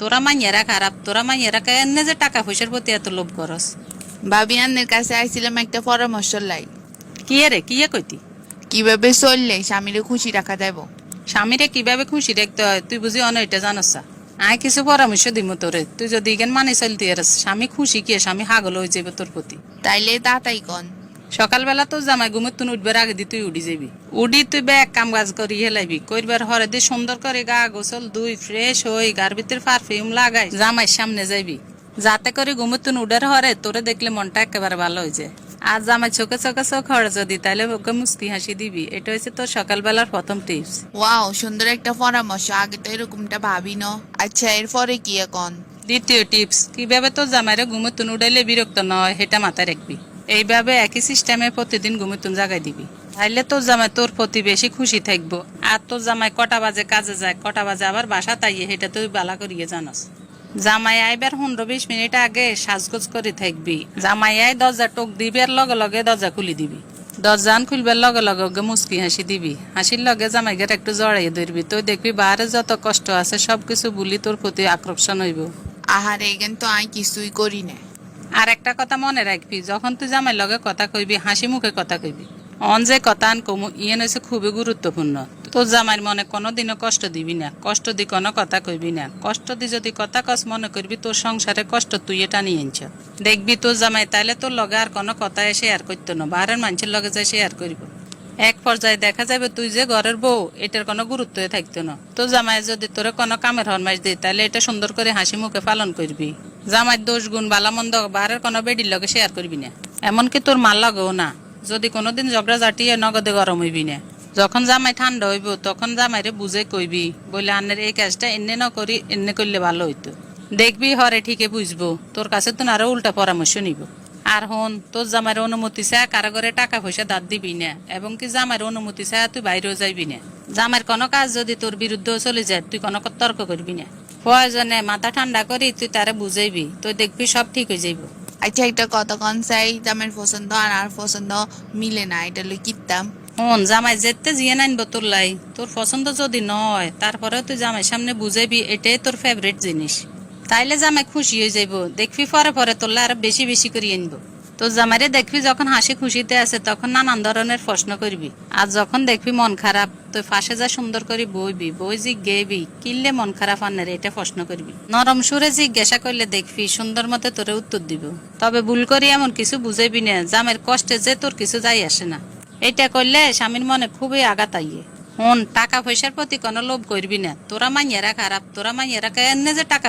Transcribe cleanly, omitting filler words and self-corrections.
তোরা মাইয়েরা খারাপ, তোরা মাইয়েরা কেন যে টাকা পয়সার প্রতি এত লোভ করস? ভাবি আন্নের কাছে আইছিলাম একটা পরামর্শ লাই। কি রে, কি কইতি? কিভাবে চললে স্বামীরে খুশি রাখা যাবো? স্বামীরে কিভাবে খুশি রাখতে হয় তুই বুঝি অন এটা জানস? আয় কিছু পরামর্শ দিমু তোরে, তুই যদি ইগেন মানে চলতে আরস, স্বামী খুশি কি স্বামী হাগল হয়ে যাবে তোর প্রতি। তাইলে তাতাই কন। সকালবেলা তো জামাই ঘুমে তুই উঠবার আগে দি তুই উঠি যাবি, উঠি তুই ব্যাগ কাম কাজ করি হেলাইবি, করবার হরে দিয়ে সুন্দর করে গা গোসল দুই ফ্রেশ হই গার ভিতরে পারফিউম লাগাই জামাইয়ের সামনে যাইবি, যাতে করে ঘুমে তুই উডার হরে তোরে দেখলে মনটা একেবারে ভালো হয়ে যায়। আর জামাই চোখে চোখে চোখ হরে যদি তাইলে ওকে মুস্কি হাসি দিবি। এটা হচ্ছে তোর সকালবেলার প্রথম টিপস। ওয়াও, সুন্দর একটা পরামর্শ, আগে তো এরকমটা ভাবি ন। আচ্ছা, এরপরে কি এখন? দ্বিতীয় টিপস, কিভাবে তোর জামাইরে ঘুমে তুন উড়াইলে বিরক্ত নয় সেটা মাথায় রাখবি। এইভাবে একই সিস্টেমে প্রতিদিন ঘুমে তুন জাগাই দিবি, তাইলে তোর জামাই তোর প্রতি বেশি খুশি থাকবো। আর তোর জামাই কটা বাজে কাজে যায়, কটা বাজে আবার বাসা তাইয়ে সেটা তুই বালা করিয়ে জানাস। জামাই আইবার 15-20 মিনিট আগে সাজগোজ করে থাকবি। জামাই আই দরজা টোক দিবার লগে লগে দরজা খুলি দিবি, দরজান খুলবার লগে লগে ওকে মুস্কি হাসি দিবি, হাসির লগে জামাইকে একটু জড়াইয়ে ধরবি, তুই দেখবি বাহারে যত কষ্ট আছে সবকিছু বলি তোর প্রতি আকর্ষণ হইব। আহারে, এখান তো আমি কিছুই করি না। আর একটা কথা মনে রাখবি, যখন তুই জামাই লগে কথা কইবি হাসি মুখে কথা কইবি। অন যে কথা আন কমু ইয়েন হচ্ছে খুবই গুরুত্বপূর্ণ। তোর জামাইয়ের মনে কোনোদিনও কষ্ট দিবি না, কষ্ট দি কোনো কথা কইবি না। কষ্ট দি যদি কথা কস মনে করবি তোর সংসারে কষ্ট তুই এটা নিয়ে আনছ। দেখবি তোর জামাই তাইলে তোর লগে আর কোনো কথা শেয়ার করতো না, বাহারের মানুষের লগে যায় শেয়ার করবো। এক পর্যায়ে দেখা যাবে তুই যে ঘরের বউ এটার কোনো গুরুত্বই থাকতো না। তো জামাই যদি তোরে কোনো কামের হরমাইশ দিই তাহলে এটা সুন্দর করে হাসি মুখে পালন করবি। জামাই দোষ গুণ বালা মন্দ বাহারের কোনো বেডির লগে শেয়ার করবি না, এমনকি তোর মাল লগেও না। যদি কোনোদিন ঝগড়া জাটিয়ে নগদে গরম হইবি না। যখন জামাই ঠান্ডা হইব তখন জামাইরে বুঝে কইবি, বলে আন্নের এই কাজটা এনে ন করি এনে করলে ভালো হইতো। দেখবি হরে ঠিকই বুঝবো, তোর কাছে তো আরো উল্টা পরামর্শ নিব। আর হন, তোর জামাইয়ের অনুমতি ছাড়া কারো ঘরে টাকা পয়সা দাঁত দিবি না, এবং কি জামাইয়ের অনুমতি ছাড়া তুই বাইরেও যাইবি না। জামাইয়ের কোনো কাজ যদি তোর বিরুদ্ধেও চলে যায় তুই কোনো তর্ক করবি না। প্রয়োজনে মাথা ঠান্ডা করি তুই তারে বুঝাইবি, তুই দেখবি সব ঠিক হয়ে যাইব। আচ্ছা, একটা কথা কন চাই, আমার পছন্দ আর আর পছন্দ মিলে না, এটা লই কিতাম। হন, জামাই যেতে জিয়ে নাইনবো তোর লাই, তোর পছন্দ যদি নয় তারপরেও তুই জামাইয়ের সামনে বুঝাইবি এটাই তোর ফেভারিট জিনিস। তাইলে জামাই খুশি হয়ে যাইব, দেখবি পরে পরে তোরলে আরো বেশি বেশি করে আনবো। তোর জামাইরে দেখবি যখন হাসি খুশিতে আছে তখন নানান ধরনের প্রশ্ন করবি, আর যখন দেখবি মন খারাপ তুই ফাঁসে যা সুন্দর করে বইবি, বই জিজ্ঞেবি কিনলে মন খারাপ আনের এটা প্রশ্ন করবি। নরম সুরে জিজ্ঞাসা করলে দেখবি সুন্দর মতে তোরে উত্তর দিব। তবে ভুল করি এমন কিছু বুঝাইবি না জামের কষ্টে যে তোর কিছু যাই আসে না। এটা করলে স্বামীর মনে খুবই আঘাত আইয়ে। হন, টাকা পয়সার প্রতি কোনো লোভ করবি না। তোরা মাইয়েরা খারাপ, তোরা মাইয়েরা কেন যে টাকা